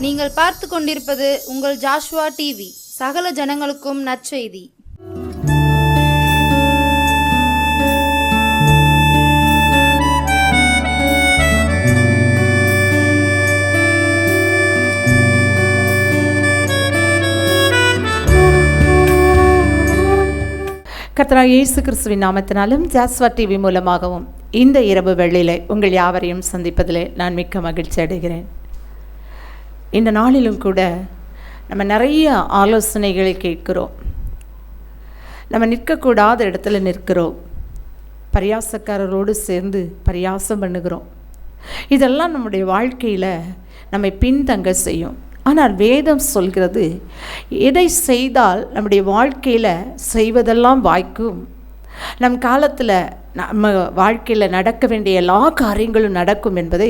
நீங்கள் பார்த்து கொண்டிருப்பது உங்கள் ஜாஷுவா டிவி. சகல ஜனங்களுக்கும் நற்செய்தி. கர்த்தராகிய இயேசு கிறிஸ்துவின் நாமத்தினாலும் ஜாஸ்வா டிவி மூலமாகவும் இந்த இரவு வேளையிலே உங்கள் யாவரையும் சந்திப்பதிலே நான் மிக்க மகிழ்ச்சி அடைகிறேன். இந்த நாளிலும் கூட நம்ம நிறைய ஆலோசனைகளை கேட்கிறோம். நம்ம நிற்கக்கூடாத இடத்துல நிற்கிறோம். பரியாசக்காரரோடு சேர்ந்து பரியாசம் பண்ணுகிறோம். இதெல்லாம் நம்முடைய வாழ்க்கையில் நம்மை பின்தங்க செய்யும். ஆனால் வேதம் சொல்கிறது, எதை செய்தால் நம்முடைய வாழ்க்கையில் செய்வதெல்லாம் வாய்க்கும், நம் காலத்தில் நம்ம வாழ்க்கையில் நடக்க வேண்டிய எல்லா காரியங்களும் நடக்கும் என்பதை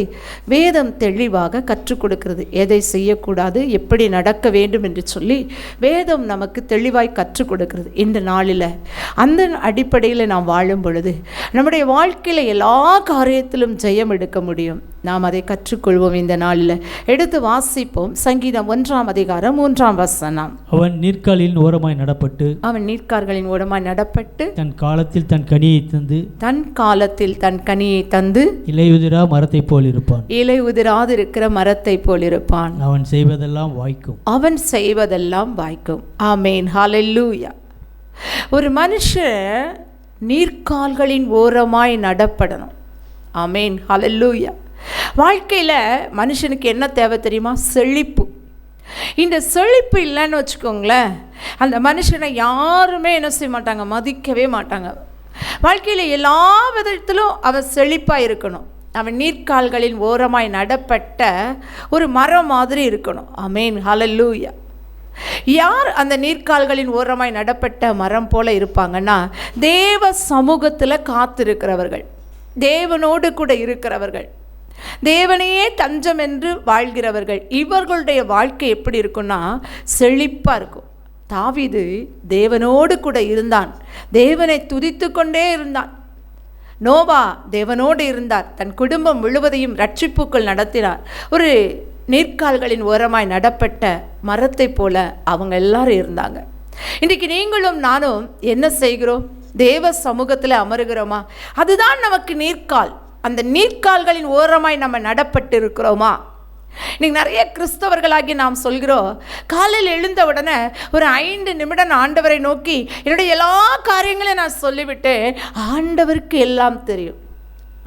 வேதம் தெளிவாக கற்றுக் கொடுக்கிறது. எதை செய்யக்கூடாது, எப்படி நடக்க வேண்டும் என்று சொல்லி வேதம் நமக்கு தெளிவாய் கற்றுக் கொடுக்கிறது. இந்த நாளில் அந்த அடிப்படையில் நாம் வாழும் பொழுது நம்முடைய வாழ்க்கையில் எல்லா காரியத்திலும் ஜெயம் எடுக்க முடியும். நாம் அதை கற்றுக்கொள்வோம். இந்த நாளில் எடுத்து வாசிப்போம். சங்கீதம் 1ஆம் அதிகாரம் 3ஆம் வசனம். அவன் நீர்க்காலின் ஓரமாய் நடப்பட்டு தன் காலத்தில் தன் கனியை தந்து இலையுதிரா மரத்தை போல் இருப்பான். இலையுதிராதிருக்கிற மரத்தை போல் இருப்பான். அவன் செய்வதெல்லாம் வாய்க்கும். ஆமேன், ஹல்லேலூயா. ஒரு மனுஷன் நீர்க்கால்களின் ஓரமாய் நடப்படணும். ஆமேன், ஹல்லேலூயா. வாழ்க்கையில் மனுஷனுக்கு என்ன தேவை தெரியுமா? செழிப்பு. இந்த செழிப்பு இல்லைன்னு வச்சுக்கோங்களேன், அந்த மனுஷனை யாருமே என்ன செய்ய மாட்டாங்க, மதிக்கவே மாட்டாங்க. வாழ்க்கையில் எல்லா விதத்திலும் அவன் செழிப்பாக இருக்கணும். அவன் நீர்க்கால்களின் ஓரமாய் நடப்பட்ட ஒரு மரம் மாதிரி இருக்கணும். ஆமேன், ஹல்லேலூயா. யார் அந்த நீர்க்கால்களின் ஓரமாய் நடப்பட்ட மரம் போல இருப்பாங்கன்னா, தேவ சமூகத்தில் காத்திருக்கிறவர்கள், தேவனோடு கூட இருக்கிறவர்கள், தேவனையே தஞ்சம் என்று வாழ்கிறவர்கள். இவர்களுடைய வாழ்க்கை எப்படி இருக்குன்னா செழிப்பாக இருக்கும். தாவீது தேவனோடு கூட இருந்தான், தேவனை துதித்து கொண்டே இருந்தான். நோவா தேவனோடு இருந்தார், தன் குடும்பம் முழுவதையும் ரட்சிப்புக்குள் நடத்தினார். ஒரு நீர்க்கால்களின் ஓரமாய் நடப்பட்ட மரத்தை போல அவங்க எல்லாரும் இருந்தாங்க. இன்றைக்கு நீங்களும் நானும் என்ன செய்கிறோம்? தேவ சமூகத்தில் அமருகிறோமா? அதுதான் நமக்கு நீர்க்கால். அந்த நீர்க்கால்களின் ஓரமாய் நம்ம நடப்பட்டு இருக்கிறோமா? இன்னைக்கு நிறைய கிறிஸ்தவர்களாகி நாம் சொல்கிறோம், காலையில் எழுந்த உடனே ஒரு 5 நிமிடம் ஆண்டவரை நோக்கி என்னுடைய எல்லா காரியங்களையும் நான் சொல்லிவிட்டேன். ஆண்டவருக்கு எல்லாம் தெரியும்,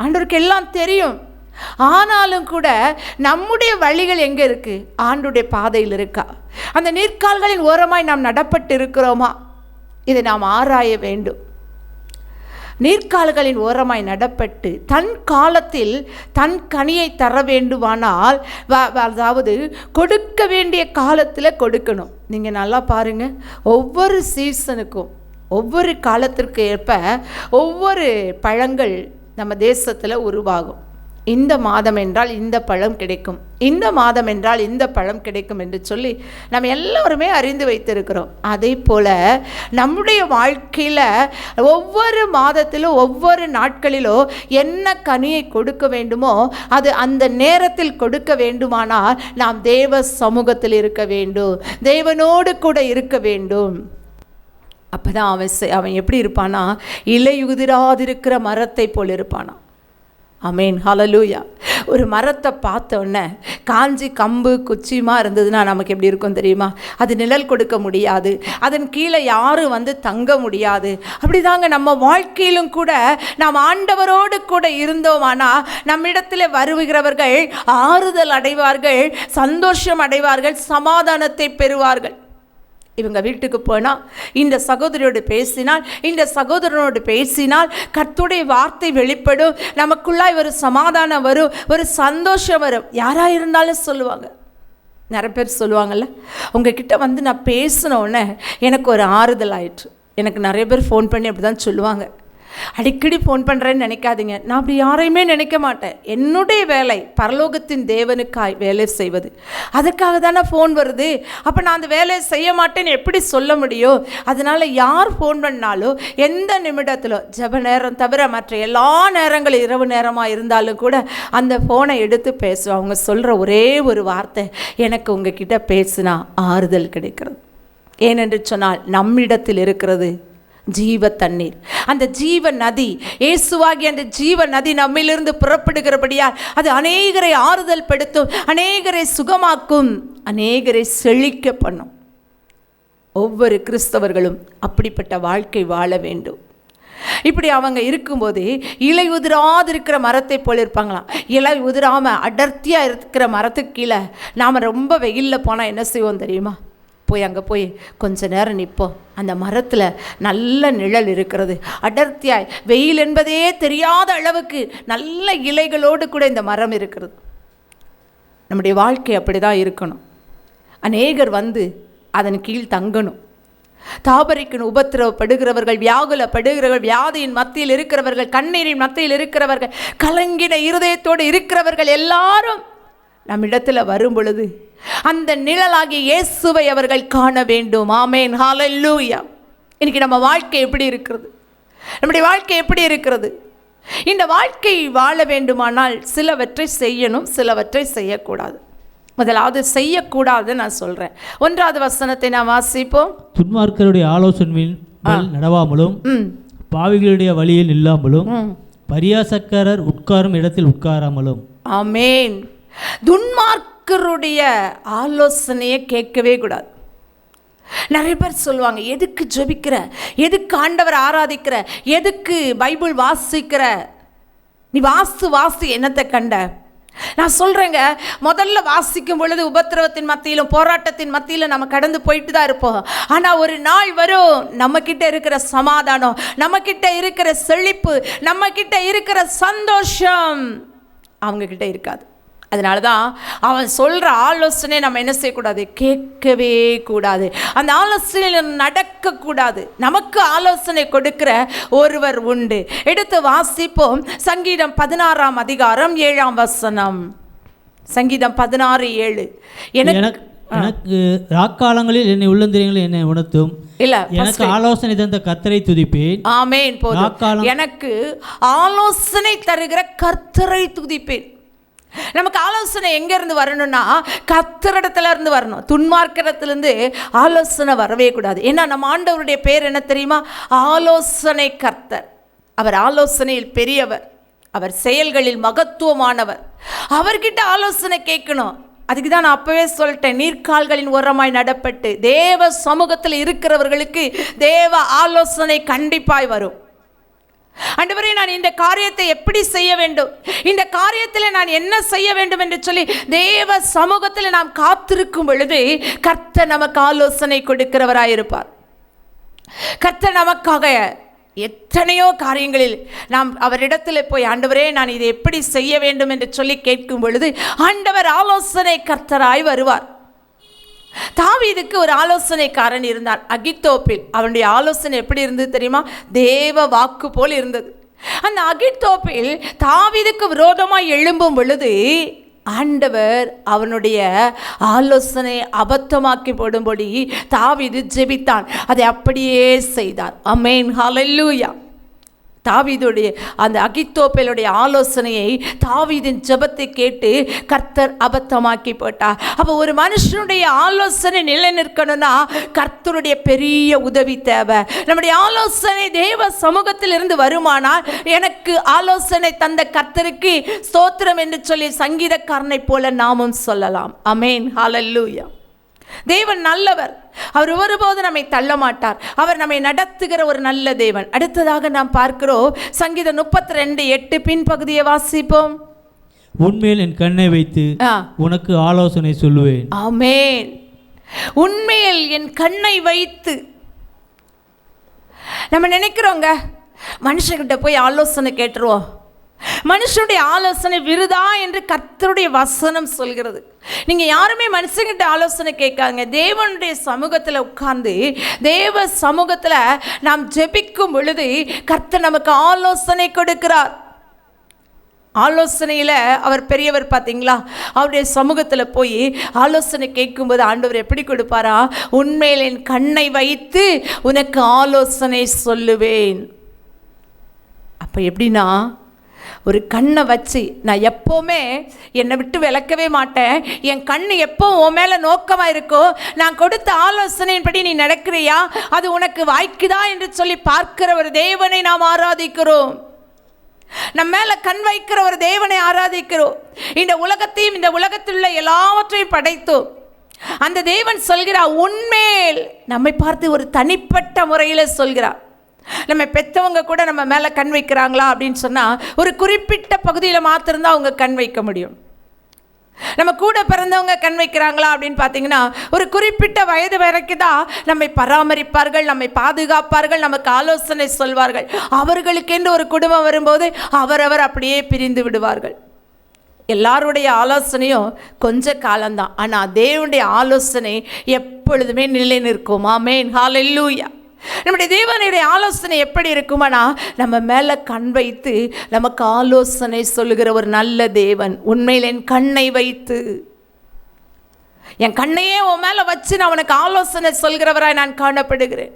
ஆண்டவருக்கு எல்லாம் தெரியும். ஆனாலும் கூட நம்முடைய வழிகள் எங்கே இருக்குது? ஆண்டுடைய பாதையில் இருக்கா? அந்த நீர்க்கால்களின் ஓரமாய் நாம் நடப்பட்டு இருக்கிறோமா? இதை நாம் ஆராய வேண்டும். நீர்க்கால்களின் ஓரமாய் நடப்பட்டு தன் காலத்தில் தன் கனியை தர வேண்டுமானால், அதாவது கொடுக்க வேண்டிய காலத்தில் கொடுக்கணும். நீங்கள் நல்லா பாருங்கள், ஒவ்வொரு சீசனுக்கும் ஒவ்வொரு காலத்திற்கு ஏற்ப ஒவ்வொரு பழங்கள் நம்ம தேசத்தில் உருவாகும். இந்த மாதம் என்றால் இந்த பழம் கிடைக்கும், இந்த மாதம் என்றால் இந்த பழம் கிடைக்கும் என்று சொல்லி நம்ம எல்லோருமே அறிந்து வைத்திருக்கிறோம். அதே போல் நம்முடைய வாழ்க்கையில் ஒவ்வொரு மாதத்திலும் ஒவ்வொரு நாட்களிலோ என்ன கனியை கொடுக்க வேண்டுமோ அது அந்த நேரத்தில் கொடுக்க வேண்டுமானால் நாம் தேவ சமூகத்தில் இருக்க வேண்டும், தேவனோடு கூட இருக்க வேண்டும். அப்போ தான் அவன் எப்படி இருப்பானா? இலையுதிராதிருக்கிற மரத்தை போல் இருப்பானா. ஆமேன், ஹல்லேலூயா. ஒரு மரத்தை பார்த்தோன்னே காஞ்சி கம்பு குச்சியுமா இருந்ததுன்னா நமக்கு எப்படி இருக்கும் தெரியுமா? அது நிழல் கொடுக்க முடியாது, அதன் கீழே யாரும் வந்து தங்க முடியாது. அப்படிதாங்க நம்ம வாழ்க்கையிலும் கூட நாம் ஆண்டவரோடு கூட இருந்தோமானா நம்மிடத்தில் வருகிறவர்கள் ஆறுதல் அடைவார்கள், சந்தோஷம் அடைவார்கள், சமாதானத்தை பெறுவார்கள். இவங்க வீட்டுக்கு போனால் இந்த சகோதரியோடு பேசினால், இந்த சகோதரனோடு பேசினால் கர்த்தருடைய வார்த்தை வெளிப்படும், நமக்குள்ளாய் ஒரு சமாதானம் வரும், ஒரு சந்தோஷம் வரும். யாராக இருந்தாலும் சொல்லுவாங்க. நிறைய பேர் சொல்லுவாங்கள்ல, உங்ககிட்ட வந்து நான் பேசினோடனே எனக்கு ஒரு ஆறுதல் ஆயிற்று. எனக்கு நிறைய பேர் ஃபோன் பண்ணி அப்படி தான் சொல்லுவாங்க. அடிக்கடி ஃபோன் பண்ணுறேன்னு நினைக்காதீங்க. நான் அப்படி யாரையுமே நினைக்க மாட்டேன். என்னுடைய வேலை பரலோகத்தின் தேவனுக்காய் வேலை செய்வது. அதுக்காக தானே ஃபோன் வருது. அப்போ நான் அந்த வேலையை செய்ய மாட்டேன்னு எப்படி சொல்ல முடியும்? அதனால் யார் ஃபோன் பண்ணாலும் எந்த நிமிடத்திலும் ஜெப நேரம் தவிர மற்ற எல்லா நேரங்களும் இரவு நேரமாக இருந்தாலும் கூட அந்த ஃபோனை எடுத்து பேசுவோம். அவங்க சொல்கிற ஒரே ஒரு வார்த்தை, எனக்கு உங்ககிட்ட பேசுனா ஆறுதல் கிடைக்கிறது. ஏனென்று சொன்னால் நம்மிடத்தில் இருக்கிறது ஜீவ தண்ணீர், அந்த ஜீவ நதி, இயேசுவாகி அந்த ஜீவ நதி நம்மிலிருந்து புறப்படுகிறபடியால் அது அநேகரை ஆறுதல் படுத்தும், அநேகரை சுகமாக்கும், அநேகரை செழிக்க பண்ணும். ஒவ்வொரு கிறிஸ்தவர்களும் அப்படிப்பட்ட வாழ்க்கை வாழ வேண்டும். இப்படி அவங்க இருக்கும்போது இலை உதிராது இருக்கிற மரத்தை போல் இருப்பாங்களாம். இலை உதிராமல் அடர்த்தியாக இருக்கிற மரத்துக்கு கீழே நாம் ரொம்ப வெயிலில் போனால் என்ன செய்வோம் தெரியுமா? அங்கே போய் கொஞ்ச நேரம் நிற்போம். அந்த மரத்தில் நல்ல நிழல் இருக்கிறது, அடர்த்தியாய் வெயில் என்பதே தெரியாத அளவுக்கு நல்ல இலைகளோடு கூட இந்த மரம் இருக்கிறது. நம்முடைய வாழ்க்கை அப்படி தான் இருக்கணும். அநேகர் வந்து அதன் கீழ் தங்கணும். தாபரிக்கின் உபத்திரவப்படுகிறவர்கள், வியாகுலப்படுகிறவர்கள், வியாதியின் மத்தியில் இருக்கிறவர்கள், கண்ணீரின் மத்தியில் இருக்கிறவர்கள், கலங்கின இருதயத்தோடு இருக்கிறவர்கள் எல்லாரும் நம்மிடத்தில் வரும் பொழுது அந்த நிழலாகிய இயேசுவை அவர்கள் காண வேண்டும். ஆமென், ஹல்லேலூயா. இன்னைக்கு நம்ம வாழ்க்கை எப்படி இருக்கிறது? நம்முடைய வாழ்க்கை எப்படி இருக்கிறது? இந்த வாழ்க்கை வாழ வேண்டுமானால் சிலவற்றை செய்யணும், சிலவற்றை செய்யக்கூடாது. முதலாவது செய்யக்கூடாது நான் சொல்கிறேன். 1வது வசனத்தை நான் வாசிப்போம். துன்மார்க்கருடைய ஆலோசனையில் நடவாமலும் பாவிகளுடைய வழியில் இல்லாமலும் பரியாசக்காரர் உட்காரும் இடத்தில் உட்காராமலும். ஆமென். துன்மார்க்கருடைய ஆலோசனையை கேட்கவே கூடாது. நிறைய பேர் சொல்லுவாங்க, எதுக்கு ஜெபிக்கிற, எதுக்கு ஆண்டவர் ஆராதிக்கிற, எதுக்கு பைபிள் வாசிக்கிற, நீ வாசு என்னத்தை கண்ட? நான் சொல்கிறேங்க, முதல்ல வாசிக்கும் பொழுது உபத்திரவத்தின் மத்தியிலும் போராட்டத்தின் மத்தியிலும் நம்ம கடந்து போயிட்டு தான் இருப்போம். ஆனால் ஒரு நாள் வரும், நம்மக்கிட்ட இருக்கிற சமாதானம், நம்மக்கிட்ட இருக்கிற செழிப்பு, நம்மக்கிட்ட இருக்கிற சந்தோஷம் அவங்கக்கிட்ட இருக்காது. அதனால தான் அவன் சொல்கிற ஆலோசனை நம்ம என்ன செய்யக்கூடாது? கேட்கவே கூடாது. அந்த ஆலோசனையில் நடக்கக்கூடாது. நமக்கு ஆலோசனை கொடுக்கிற ஒருவர் உண்டு. எடுத்து வாசிப்போம். சங்கீதம் 16ஆம் அதிகாரம் 7ஆம் வசனம். சங்கீதம் 16:7. எனக்கு ராக்காலங்களில் என்னை உள்ளந்திரியங்கள் என்னை உணர்த்தும், எனக்கு ஆலோசனை தந்த கர்த்தரை துதிப்பேன். ஆமென். போதும். எனக்கு ஆலோசனை தருகிற கர்த்தரை துதிப்பேன். நமக்கு ஆலோசனை எங்கேருந்து வரணும்னா கர்த்தரிடத்துல இருந்து வரணும். துன்மார்க்கத்திலிருந்து ஆலோசனை வரவே கூடாது. ஏன்னா நம்ம ஆண்டவருடைய பேர் என்ன தெரியுமா? ஆலோசனை கர்த்தர். அவர் ஆலோசனையில் பெரியவர், அவர் செயல்களில் மகத்துவமானவர். அவர்கிட்ட ஆலோசனை கேட்கணும். அதுக்கு தான் நான் அப்பவே சொல்லிட்டேன், நீர்க்கால்களின் ஓரமாய் நடப்பட்டு தேவ சமூகத்தில் இருக்கிறவர்களுக்கு தேவ ஆலோசனை கண்டிப்பாய் வரும். ஆண்டவரே, நான் இந்த காரியத்தை எப்படி செய்ய வேண்டும், இந்த காரியத்தில் நான் என்ன செய்ய வேண்டும் என்று சொல்லி தேவ சமூகத்தில் நாம் காத்திருக்கும் பொழுது கர்த்தர் நமக்கு ஆலோசனை கொடுக்கிறவராயிருப்பார். கர்த்தர் நமக்காக எத்தனையோ காரியங்களில் நாம் அவரிடத்தில் போய், ஆண்டவரே நான் இதை எப்படி செய்ய வேண்டும் என்று சொல்லி கேட்கும் பொழுது ஆண்டவர் ஆலோசனை கர்த்தராய் வருவார். தாவீதுக்கு ஒரு ஆலோசனைக்காரன் இருந்தான், அகித்தோப்பில். அவனுடைய ஆலோசனை எப்படி இருந்தது தெரியுமா? தேவ வாக்கு போல் இருந்தது. அந்த அகித்தோப்பில் தாவீதுக்கு விரோதமாய் எழும்பும் பொழுது ஆண்டவர் அவனுடைய ஆலோசனை அபத்தமாக்கி போடும்படி தாவீது ஜெபித்தான். அதை அப்படியே செய்தார். ஆமென், ஹல்லேலூயா. தாவீதுடைய அந்த அகித்தோப்பேலுடைய ஆலோசனையை, தாவீதின் ஜெபத்தை கேட்டு கர்த்தர் அபத்தமாக்கி போட்டார். அப்போ ஒரு மனுஷனுடைய ஆலோசனை நிலை நிற்கணும்னா கர்த்தருடைய பெரிய உதவி தேவை. நம்முடைய ஆலோசனை தேவ சமூகத்தில் இருந்து வருமானால் எனக்கு ஆலோசனை தந்த கர்த்தருக்கு ஸ்தோத்திரம் என்று சொல்லி சங்கீதக்காரனை போல நாமும் சொல்லலாம். ஆமென், ஹல்லேலூயா. தேவன் நல்லவர். அவர் ஒருபோது நம்மை தள்ள மாட்டார். அவர் நம்மை நடத்துகிற ஒரு நல்ல தேவன். அடுத்ததாக நாம் பார்க்கிறோம் சங்கீதம் 32:8 பின்பகுதியை வாசிப்போம். உன்மேல் என் கண்ணை வைத்து உனக்கு ஆலோசனை சொல்லுவேன். ஆமென். உன்மேல் என் கண்ணை வைத்து. நம்ம நினைக்கிறோங்க, மனுஷங்கிட்ட போய் ஆலோசனை கேட்டுருவோம், மனுஷனுடைய ஆலோசனை விருதா என்று கர்த்தருடைய வசனம் சொல்கிறது. நீங்கள் யாருமே மனுஷங்கிட்ட ஆலோசனை கேட்காங்க. தேவனுடைய சமூகத்தில் உட்கார்ந்து தேவ சமூகத்தில் நாம் ஜெபிக்கும் பொழுது கர்த்தர் நமக்கு ஆலோசனை கொடுக்கிறார். ஆலோசனையில் அவர் பெரியவர் பார்த்தீங்களா? அவருடைய சமூகத்தில் போய் ஆலோசனை கேட்கும்போது ஆண்டவர் எப்படி கொடுப்பாரா? உன்மேல் என் கண்ணை வைத்து உனக்கு ஆலோசனை சொல்லுவேன். அப்போ எப்படின்னா, ஒரு கண்ணை வச்சு நான் எப்போவுமே என்னை விட்டு விளக்கவே மாட்டேன், என் கண் எப்போ உன் மேலே நோக்கமாக இருக்கோ, நான் கொடுத்த ஆலோசனையின்படி நீ நடக்கிறியா, அது உனக்கு வாய்க்குதா என்று சொல்லி பார்க்கிற ஒரு தேவனை நாம் ஆராதிக்கிறோம். நம்ம மேலே கண் வைக்கிற ஒரு தேவனை ஆராதிக்கிறோம். இந்த உலகத்தையும் இந்த உலகத்தில் உள்ள எல்லாவற்றையும் படைத்தோம். அந்த தேவன் சொல்கிறார், உன்மேல் நம்மை பார்த்து ஒரு தனிப்பட்ட முறையில் சொல்கிறார். நம்ம பெற்றவங்க கூட நம்ம மேலே கண் வைக்கிறாங்களா அப்படின்னு சொன்னால் ஒரு குறிப்பிட்ட பகுதியில் மாத்திரம்தான் அவங்க கண் வைக்க முடியும். நம்ம கூட பிறந்தவங்க கண் வைக்கிறாங்களா அப்படின்னு பார்த்தீங்கன்னா ஒரு குறிப்பிட்ட வயது வரைக்கும் தான் நம்மை பராமரிப்பார்கள், நம்மை பாதுகாப்பார்கள், நமக்கு ஆலோசனை சொல்வார்கள். அவர்களுக்கென்று ஒரு குடும்பம் வரும்போது அவரவர் அப்படியே பிரிந்து விடுவார்கள். எல்லாருடைய ஆலோசனையும் கொஞ்ச காலம்தான், ஆனால் தேவனுடைய ஆலோசனை எப்பொழுதுமே நிலை நிற்கும். ஆமென், ஹல்லேலூயா. நம்முடைய தேவனுடைய ஆலோசனை எப்படி இருக்குமானா, நம்ம மேலே கண் வைத்து நமக்கு ஆலோசனை சொல்லுகிற ஒரு நல்ல தேவன். உண்மையில் என் கண்ணை வைத்து, என் கண்ணையே உன் மேலே வச்சு நான் உனக்கு ஆலோசனை சொல்கிறவராய் நான் காணப்படுகிறேன்.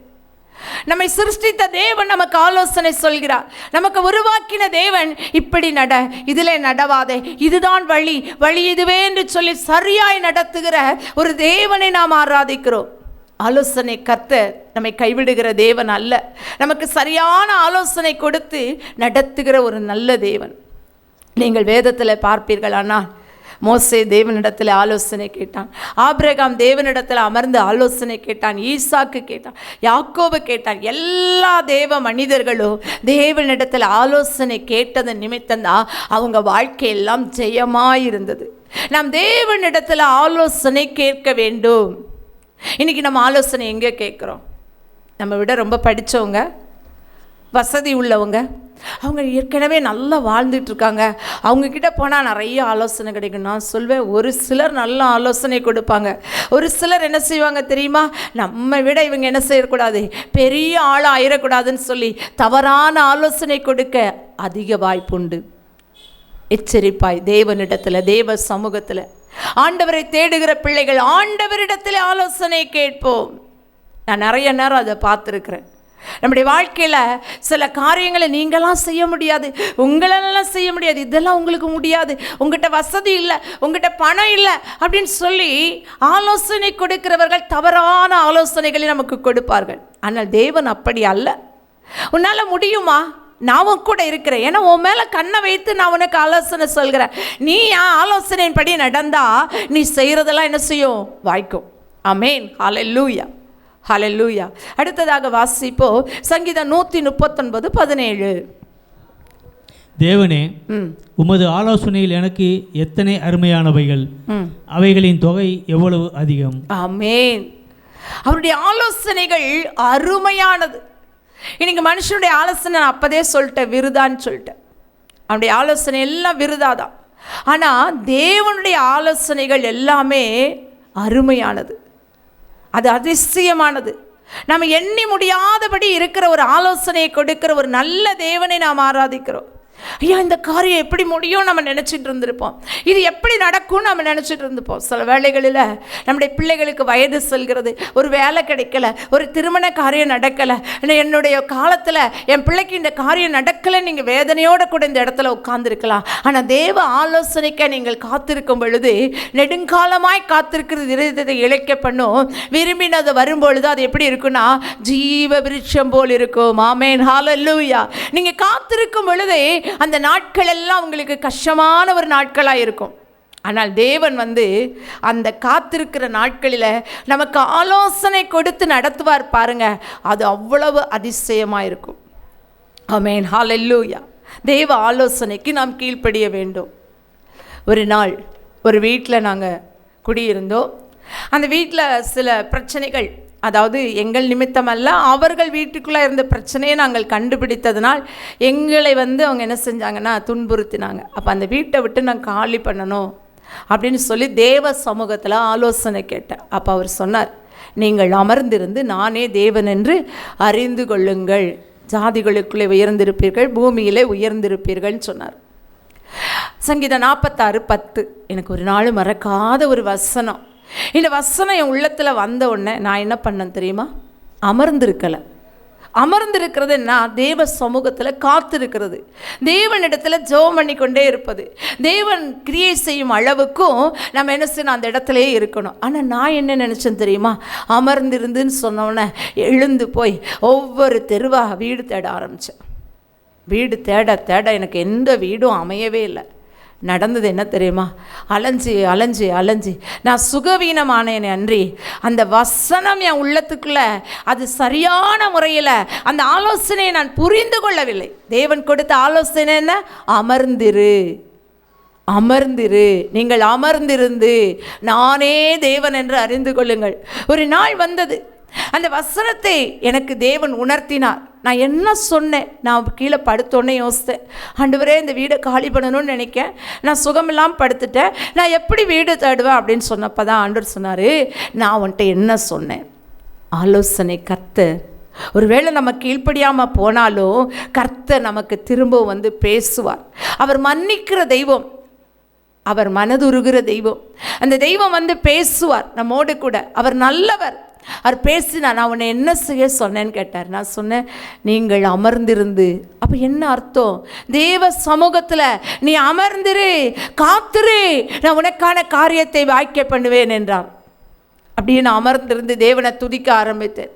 நம்மை சிருஷ்டித்த தேவன் நமக்கு ஆலோசனை சொல்கிறார். நமக்கு உருவாக்கின தேவன், இப்படி நட, இதிலே நடவாதே, இதுதான் வழி, வழி இதுவே என்று சொல்லி சரியாய் நடத்துகிற ஒரு தேவனை நாம் ஆராதிக்கிறோம். ஆலோசனை கர்த்தர் நம்மை கைவிடுகிற தேவன் அல்ல, நமக்கு சரியான ஆலோசனை கொடுத்து நடத்துகிற ஒரு நல்ல தேவன். நீங்கள் வேதத்தில் பார்ப்பீர்கள், ஆனால் மோசே தேவனிடத்தில் ஆலோசனை கேட்டான், ஆபிரகாம் தேவனிடத்தில் அமர்ந்து ஆலோசனை கேட்டான், ஈசாக்கு கேட்டான், யாக்கோபு கேட்டான். எல்லா தேவ மனிதர்களும் தேவனிடத்தில் ஆலோசனை கேட்டதன் நிமித்தம்தான் அவங்க வாழ்க்கையெல்லாம் ஜெயமாயிருந்தது. நாம் தேவனிடத்தில் ஆலோசனை கேட்க வேண்டும். இன்றைக்கி நம்ம ஆலோசனை எங்கே கேட்குறோம்? நம்ம விட ரொம்ப படித்தவங்க, வசதி உள்ளவங்க, அவங்க ஏற்கனவே நல்லா வாழ்ந்துட்டுருக்காங்க, அவங்கக்கிட்ட போனால் நிறைய ஆலோசனை கிடைக்கும். நான் சொல்வேன், ஒரு சிலர் நல்ல ஆலோசனை கொடுப்பாங்க, ஒரு சிலர் என்ன செய்வாங்க தெரியுமா? நம்ம விட இவங்க என்ன செய்யக்கூடாது, பெரிய ஆளாக ஆயிடக்கூடாதுன்னு சொல்லி தவறான ஆலோசனை கொடுக்க அதிக வாய்ப்புண்டு. எச்சரிப்பாய். தேவனிடத்தில், தேவ சமூகத்தில் ஆண்டவரை தேடுகிற பிள்ளைகள் ஆண்டவரிடத்தில் ஆலோசனை கேட்போம். நான் நிறைய நேரம் அதை பார்த்துருக்கிறேன். நம்முடைய வாழ்க்கையில் சில காரியங்களை நீங்களாம் செய்ய முடியாது, உங்களெல்லாம் செய்ய முடியாது, இதெல்லாம் உங்களுக்கு முடியாது, உங்கள்கிட்ட வசதி இல்லை, உங்கள்கிட்ட பணம் இல்லை அப்படின்னு சொல்லி ஆலோசனை கொடுக்கிறவர்கள் தவறான ஆலோசனைகளை நமக்கு கொடுப்பார்கள். ஆனால் தேவன் அப்படி அல்ல. உன்னால் முடியுமா? நான் உன் கூட இருக்கிறேன், ஏன்னா உன் மேலே கண்ணை வைத்து நான் உனக்கு ஆலோசனை சொல்கிறேன். நீ என் ஆலோசனையின்படி நடந்தா நீ செய்கிறதெல்லாம் என்ன செய்யும்? வாய்க்கும். ஆமென், ஹல்லேலூயா, ஹல்லேலூயா. அடுத்ததாக வாசிப்போ சங்கீதம் 139:17. தேவனே, உமது ஆலோசனையில் எனக்கு எத்தனை அருமையானவைகள், அவைகளின் தொகை எவ்வளவு அதிகம். ஆமென். அவருடைய ஆலோசனைகள் அருமையானது. இன்னைக்கு மனுஷனுடைய ஆலோசனை நான் அப்போதே சொல்லிட்டேன், விருதான்னு சொல்லிட்டேன். அவனுடைய ஆலோசனை எல்லாம் விருதாதான். ஆனால் தேவனுடைய ஆலோசனைகள் எல்லாமே அருமையானது, அது அதிசயமானது. நம்ம எண்ணி முடியாதபடி இருக்கிற ஒரு ஆலோசனையை கொடுக்கிற ஒரு நல்ல தேவனை நாம் ஆராதிக்கிறோம். ஐயா, இந்த காரியம் எப்படி முடியும் நம்ம நினச்சிட்டு இருந்திருப்போம், இது எப்படி நடக்கும்னு நம்ம நினச்சிட்டு இருந்துப்போம். சில வேளைகளில் நம்முடைய பிள்ளைகளுக்கு வயது செல்கிறது, ஒரு வேலை கிடைக்கல, ஒரு திருமண காரியம் நடக்கலை, என்னுடைய காலத்தில் என் பிள்ளைக்கு இந்த காரியம் நடக்கலை, நீங்கள் வேதனையோடு கூட இந்த இடத்துல உட்கார்ந்துருக்கலாம். ஆனால் தேவ ஆலோசனைக்க நீங்கள் காத்திருக்கும் பொழுது, நெடுங்காலமாய் காத்திருக்கிறது இருதயத்தை இழைக்க பண்ணும். விரும்பினது வரும்பொழுது அது எப்படி இருக்குன்னா ஜீவ விருட்சம் போல் இருக்கும். ஆமென், ஹல்லேலூயா. நீங்கள் காத்திருக்கும் பொழுதே அந்த நாட்கள் எல்லாம் உங்களுக்கு கஷ்டமான ஒரு நாட்களாக இருக்கும். ஆனால் தேவன் அந்த காத்திருக்கிற நாட்களில் நமக்கு ஆலோசனை கொடுத்து நடத்துவார் பாருங்க, அது அவ்வளவு அதிசயமாக இருக்கும். ஆமென், ஹல்லேலூயா. தேவ ஆலோசனைக்கு நாம் கீழ்ப்படிய வேண்டும். ஒரு நாள் ஒரு வீட்டில் நாங்கள் குடியிருந்தோம். அந்த வீட்டில் சில பிரச்சனைகள் அதாவது எங்கள் நிமித்தம் அல்ல, அவர்கள் வீட்டுக்குள்ளே இருந்த பிரச்சனையை நாங்கள் கண்டுபிடித்ததுனால் எங்களை அவங்க என்ன செஞ்சாங்கன்னா துன்புறுத்தினாங்க. அப்போ அந்த வீட்டை விட்டு நான் காலி பண்ணணும் அப்படின்னு சொல்லி தேவ சமூகத்தில் ஆலோசனை கேட்டேன். அப்போ அவர் சொன்னார், நீங்கள் அமர்ந்திருந்து நானே தேவன் என்று அறிந்து கொள்ளுங்கள், ஜாதிகளுக்குள்ளே உயர்ந்திருப்பீர்கள், பூமியிலே உயர்ந்திருப்பீர்கள்னு சொன்னார். சங்கீதம் 46:10 எனக்கு ஒரு நாள் மறக்காத ஒரு வசனம். இந்த வசனம் என் உள்ளத்தில் வந்த உடனே நான் என்ன பண்ணேன் தெரியுமா? அமர்ந்திருக்கிறது என்ன? தேவ சமூகத்தில் காத்திருக்கிறது, தேவனிடத்தில் ஜெபம் பண்ணி கொண்டே இருப்பது, தேவன் கிரியை செய்யும் அளவுக்கும் நம்ம என்ன செய்யணும், அந்த இடத்துலையே இருக்கணும். ஆனால் நான் என்ன நினச்சேன் தெரியுமா? அமர்ந்திருந்துன்னு சொன்னோன்னே எழுந்து போய் ஒவ்வொரு தெருவாக வீடு தேட ஆரம்பித்தேன். வீடு தேட எனக்கு எந்த வீடும் அமையவே இல்லை. நடந்தது என்ன தெரியுமா? அலைஞ்சி நான் சுகவீனமானேனே அன்றி அந்த வசனம் என் உள்ளத்துக்குள்ள அது சரியான முறையில் அந்த ஆலோசனையை நான் புரிந்து கொள்ளவில்லை. தேவன் கொடுத்த ஆலோசனை என்ன? அமர்ந்திரு, நீங்கள் அமர்ந்திருந்து நானே தேவன் என்று அறிந்து கொள்ளுங்கள். ஒரு நாள் வந்தது, அந்த வசனத்தை எனக்கு தேவன் உணர்த்தினார். நான் என்ன சொன்னேன்? நான் கீழே படுத்தோன்னே யோசித்தேன், ஆண்டவரே இந்த வீடை காலி பண்ணணும்னு நினைக்கேன், நான் சுகமில்லாமல் படுத்துட்டேன், நான் எப்படி வீடு தேடுவேன் அப்படின்னு சொன்னப்போ தான் ஆண்டவர் சொன்னார், நான் உன்கிட்ட என்ன சொன்னேன்? ஆலோசனை கர்த்தர். ஒருவேளை நம்ம கீழ்ப்படியாமல் போனாலும் கர்த்தர் நமக்கு திரும்ப பேசுவார். அவர் மன்னிக்கிற தெய்வம், அவர் மனதுருகிற தெய்வம். அந்த தெய்வம் பேசுவார் நம்மோடு கூட. அவர் நல்லவர். அவர் பேசினா, நான் உன்னை என்ன செய்ய சொன்னேன்னு கேட்டார். நான் சொன்னேன், நீங்கள் அமர்ந்திருந்து. அப்போ என்ன அர்த்தம்? தேவ சமூகத்தில் நீ அமர்ந்திரு, காத்திரு, நான் உனக்கான காரியத்தை வாய்க்க பண்ணுவேன் என்றார். அப்படியே நான் அமர்ந்திருந்து தேவனை துதிக்க ஆரம்பித்தேன்.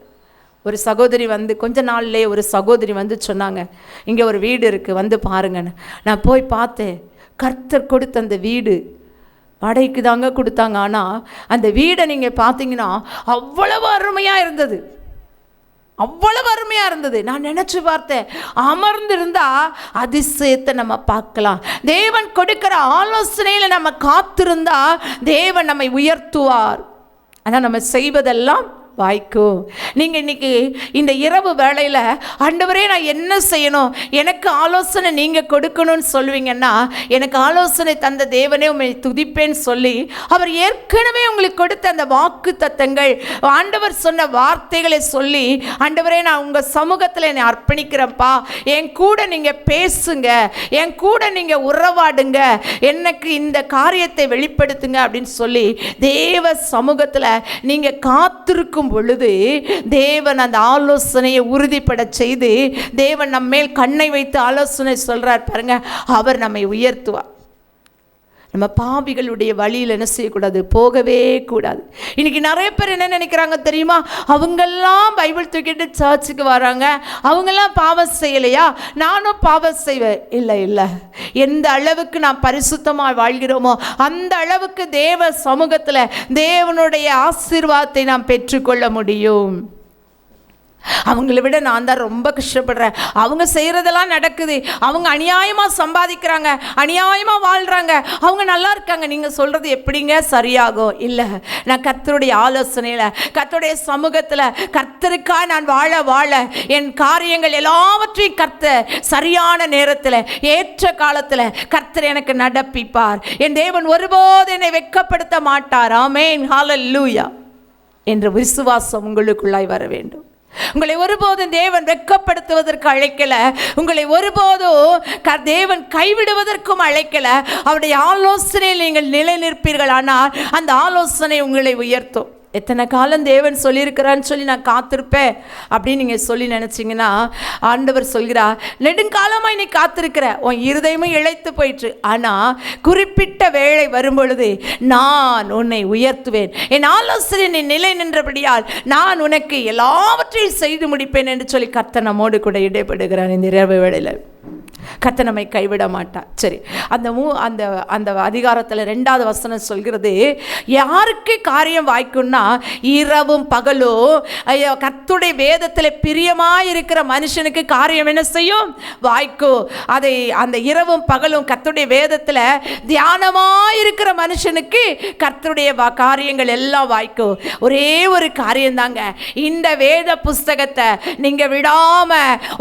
ஒரு சகோதரி கொஞ்ச நாள்லேயே ஒரு சகோதரி சொன்னாங்க, இங்கே ஒரு வீடு இருக்குது, பாருங்கன்னு. நான் போய் பார்த்தேன். கர்த்தர் கொடுத்த அந்த வீடு வாடகைக்கு தாங்க கொடுத்தாங்க. ஆனால் அந்த வீடை நீங்கள் பார்த்தீங்கன்னா அவ்வளவு அருமையாக இருந்தது. நான் நினச்சி பார்த்தேன், அமர்ந்திருந்தா அதிசயத்தை நம்ம பார்க்கலாம். தேவன் கொடுக்கிற ஆலோசனையில் நம்ம காத்திருந்தா தேவன் நம்மை உயர்த்துவார். ஆனால் நம்ம செய்வதெல்லாம் வாய்க்கும். நீங்கள் இன்னைக்கு இந்த இரவு வேளையில், ஆண்டவரே நான் என்ன செய்யணும், எனக்கு ஆலோசனை நீங்கள் கொடுக்கணும்னு சொல்லுவீங்கன்னா, எனக்கு ஆலோசனை தந்த தேவனே உண்மை துதிப்பேன்னு சொல்லி அவர் ஏற்கனவே உங்களுக்கு கொடுத்த அந்த வாக்கு தத்தங்கள், ஆண்டவர் சொன்ன வார்த்தைகளை சொல்லி, ஆண்டவரே நான் உங்கள் சமூகத்தில் என்னை அர்ப்பணிக்கிறேன்ப்பா, என் கூட நீங்கள் பேசுங்க, என் கூட நீங்கள் உறவாடுங்க, எனக்கு இந்த காரியத்தை வெளிப்படுத்துங்க அப்படின்னு சொல்லி தேவ சமூகத்தில் நீங்கள் காத்திருக்கும் பொழுது தேவன் அந்த ஆலோசனையை உறுதிப்பட செய்து, தேவன் நம்ம மேல் கண்ணை வைத்து ஆலோசனை சொல்றார் பாருங்க, அவர் நம்மை உயர்த்துவார். நம்ம பாவிகளுடைய வழியில் என்ன செய்யக்கூடாது? போகவே கூடாது. இன்னைக்கு நிறைய பேர் என்ன நினைக்கிறாங்க தெரியுமா? அவங்கெல்லாம் பைபிள் தூக்கிட்டு சர்ச்சுக்கு வராங்க, அவங்கெல்லாம் பாவம் செய்யலையா, நானும் பாவம் செய்வேன். இல்லை, எந்த அளவுக்கு நாம் பரிசுத்தமாக வாழ்கிறோமோ அந்த அளவுக்கு தேவ சமூகத்தில் தேவனுடைய ஆசீர்வாதத்தை நாம் பெற்றுக்கொள்ள முடியும். அவங்கள விட நான் தான் ரொம்ப கஷ்டப்படுறேன், அவங்க செய்கிறதெல்லாம் நடக்குது, அவங்க அநியாயமாக சம்பாதிக்கிறாங்க, அநியாயமாக வாழ்கிறாங்க, அவங்க நல்லா இருக்காங்க, நீங்கள் சொல்கிறது எப்படிங்க சரியாகும்? இல்லை, நான் கர்த்தருடைய ஆலோசனையில், கர்த்தருடைய சமூகத்தில் கர்த்தருக்காக நான் வாழ என் காரியங்கள் எல்லாவற்றையும் கர்த்தர் சரியான நேரத்தில் ஏற்ற காலத்தில் கர்த்தர் எனக்கு நடப்பிப்பார். என் தேவன் ஒருபோது என்னை வெட்கப்படுத்த மாட்டார். ஆமென், ஹல்லேலூயா என்ற விசுவாசம் உங்களுக்குள்ளாய் வர வேண்டும். உங்களை ஒருபோதும் தேவன் வெட்கப்படுத்துவதற்கு அழைக்கல, உங்களை ஒருபோதும் தேவன் கைவிடுவதற்கும் அழைக்கல. அவருடைய ஆலோசனையில் நீங்கள் நிலை நிற்பீர்கள், ஆனால் அந்த ஆலோசனை உங்களை உயர்த்தும். எத்தனை காலம் தேவன் சொல்லியிருக்கிறான்னு சொல்லி நான் காத்திருப்பேன் அப்படின்னு நீங்கள் சொல்லி நினச்சிங்கன்னா, ஆண்டவர் சொல்கிறார், நெடுங்காலமாக நீ காத்திருக்கிற, உன் இருதயமும் இழைத்து போயிற்று, ஆனால் குறிப்பிட்ட வேளை வரும்பொழுது நான் உன்னை உயர்த்துவேன், என் ஆலோசனை நீ நிலை நின்றபடியால் நான் உனக்கு எல்லாவற்றையும் செய்து முடிப்பேன் என்று சொல்லி கர்த்தர் நம்மோடு கூட இடைப்படுகிறார் இந்த இரவு வேளையில். கர்த்தர் நம்மை கைவிட மாட்டார். சரி, அந்த அந்த அதிகாரத்தில் 2வது வசனம் சொல்கிறது, யாருக்கு காரியம் வாய்க்கும்னா இரவும் பகலும் கர்த்தருடைய வேதத்தில் பிரியமாயிருக்கிற மனுஷனுக்கு காரியம் என்ன செய்யும்? வாய்க்கும். அதை அந்த இரவும் பகலும் கர்த்தருடைய வேதத்தில் தியானமாயிருக்கிற மனுஷனுக்கு கர்த்தருடைய காரியங்கள் எல்லாம் வாய்க்கும். ஒரே ஒரு காரியம் தாங்க, இந்த வேத புஸ்தகத்தை நீங்க விடாம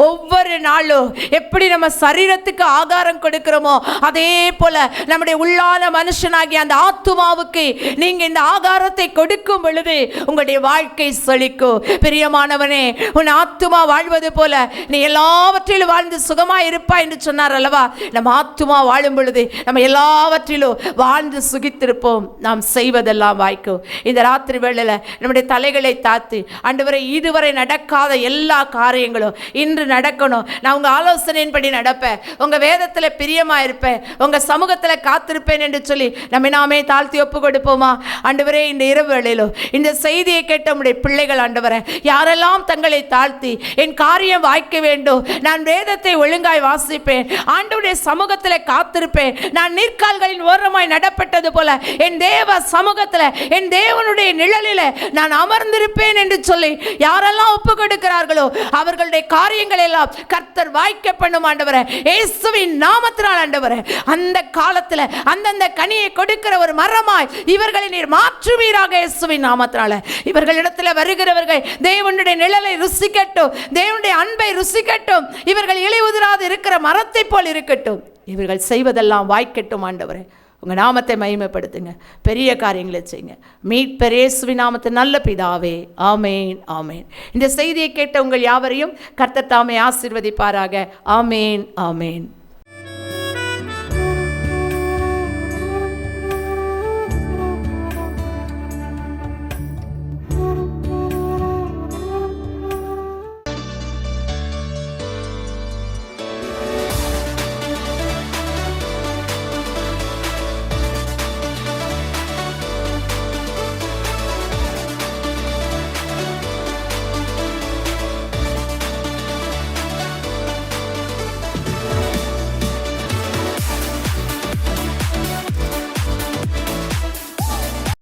ஒவ்வொரு நாளும் எப்படி நம்ம சரீரத்துக்கு ஆகாரம் கொடுக்கிறோமோ அதே போல நம்முடைய உள்ளான மனுஷனாகிய அந்த ஆத்துமாவுக்கு நீங்க இந்த ஆகாரத்தை கொடுக்கும் பொழுது உங்களுடைய வாழ்க்கை செழிக்கும். பிரியமானவனே, உன் ஆத்துமா வாழ்வது போல நீ எல்லாவற்றிலும் வாழ்ந்து சுகமா இருப்பாய் என்று சொன்னார் அல்லவா? நம்ம ஆத்துமா வாழும் பொழுது நம்ம எல்லாவற்றிலும் வாழ்ந்து சுகித்திருப்போம். நாம் செய்வதெல்லாம் வாய்க்கும். இந்த ராத்திரி வேளையில நம்முடைய தலைகளை தாத்தி, ஆண்டவரே இதுவரை நடக்காத எல்லா காரியங்களும் இன்று நடக்கணும், நான் உங்க ஆலோசனையின்படி நடப்பேன், உங்க வேதத்துல பிரியமா இருப்பேன், உங்க சமூகத்துல காத்திருப்பேன் என்று சொல்லி நம்ம நாமே தாழ்த்தி ஒப்பு கொடுப்போமா? ஆண்டவரே, இந்த இரவு வேளையிலோ இந்த செய்தியை கேட்ட உம்முடைய பிள்ளைகள் ஆண்டவரே, யாரெல்லாம் தங்களை தாழ்த்தி என் காரியம் வாய்க்க வேண்டும், நான் வேதத்தை ஒழுங்காய் வாசிப்பேன், ஆண்டவருடைய சமூகத்துல காத்திருப்பேன், நான் நீர்க்கால்களின் ஓரமாய் நடப்பட்டது போல என் தேவ சமூகத்துல என் தேவனுடைய நிழலில நான் அமர்ந்திருப்பேன் என்று சொல்லி யாரெல்லாம் ஒப்பு கொடுக்கிறார்களோ அவர்களுடைய காரியங்கள் எல்லாம் கர்த்தர் வாய்க்க பண்ணும் ஆண்டவரே, இயேசுவின் நாமத்தினால் ஆண்டவரே. அந்த காலத்துல அந்தந்த கனியை கொடுக்கிற ஒரு மரமாய் இவர்களை நீர் மாற்றுவீராக இயேசுவின் நாமத்தினால. இவர்களிடத்துல வருகிறவர்கள் தேவனுடைய நிழலை ருசிக்கட்டும், தேவனுடைய அன்பை ருசிக்கட்டும், இவர்கள் இலை உதிராது இருக்கிற மரத்தை போல் இருக்கட்டும், இவர்கள் செய்வதெல்லாம் வாய்க்கட்டும் ஆண்டவரே. உங்கள் நாமத்தை மகிமைப்படுத்துங்க, பெரிய காரியங்களை செய்யுங்க. மீட்பர் இயேசுவின் நாமத்தின் நல்ல பிதாவே, ஆமேன் ஆமேன். இந்த செய்தியை கேட்ட உங்கள் யாவரையும் கர்த்தர் தாமே ஆசீர்வதிப்பாராக. ஆமேன் ஆமேன்.